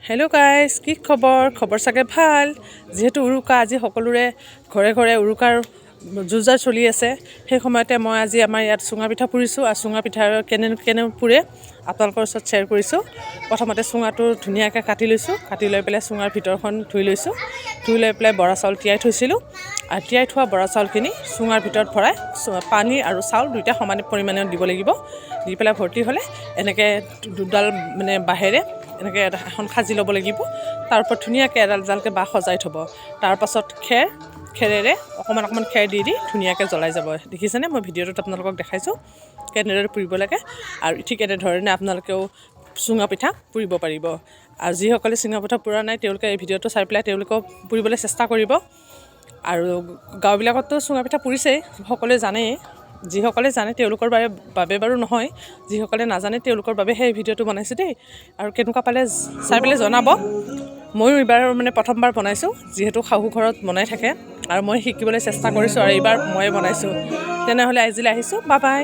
Hello' guys, কি খবৰ চাগে ভাল। যিহেতু উৰুকা আজি সকলোৰে ঘৰে ঘৰে উৰুকাৰ যুঁজাৰ চলি আছে, সেই সময়তে মই আজি আমাৰ ইয়াত চুঙা পিঠা পুৰিছোঁ আৰু চুঙা পিঠা কেনে পুৰে আপোনালোকৰ ওচৰত শ্বেয়াৰ কৰিছোঁ। প্ৰথমতে চুঙাটো ধুনীয়াকৈ কাটি লৈছোঁ, কাটি লৈ পেলাই চুঙাৰ ভিতৰখন ধুই লৈছোঁ, ধুই লৈ পেলাই বৰা চাউল তিয়াই থৈছিলোঁ আৰু তিয়াই থোৱা বৰা চাউলখিনি চুঙাৰ ভিতৰত ভৰাই পানী আৰু চাউল দুইটা সমান পৰিমাণে দিব লাগিব। দি পেলাই ভৰ্তি হ'লে এনেকৈ দুডাল বাঁহেৰে এনেকৈ এখন সাজি ল'ব লাগিব। তাৰ ওপৰত ধুনীয়াকৈ এডাল এডালকৈ বাঁহ সজাই থ'ব। তাৰপাছত খেৰেৰে অকণমান খেৰ দি ধুনীয়াকৈ জ্বলাই যাব। দেখিছেনে, মই ভিডিঅ'টোত আপোনালোকক দেখাইছোঁ কেনেদৰে পুৰিব লাগে। আৰু ঠিক এনেধৰণে আপোনালোকেও চুঙা পিঠা পুৰিব পাৰিব। আৰু যিসকলে চুঙা পিঠা পুৰা নাই তেওঁলোকে এই ভিডিঅ'টো চাই পেলাই তেওঁলোকেও পুৰিবলৈ চেষ্টা কৰিব। আৰু গাঁওবিলাকততো চুঙা পিঠা পুৰিছেই, সকলোৱে জানেই। যিসকলে জানে তেওঁলোকৰ বাবে বাৰু নহয়, যিসকলে নাজানে তেওঁলোকৰ বাবে সেই ভিডিঅ'টো বনাইছোঁ দেই। আৰু কেনেকুৱা পালে চাই পেলাই জনাব। ময়ো এইবাৰ প্ৰথমবাৰ বনাইছোঁ, যিহেতু শাহু ঘৰত বনাই থাকে আৰু মই শিকিবলৈ চেষ্টা কৰিছোঁ আৰু এইবাৰ ময়ে বনাইছোঁ। তেনেহ'লে আজিলৈ আহিছোঁ, বাই বাই।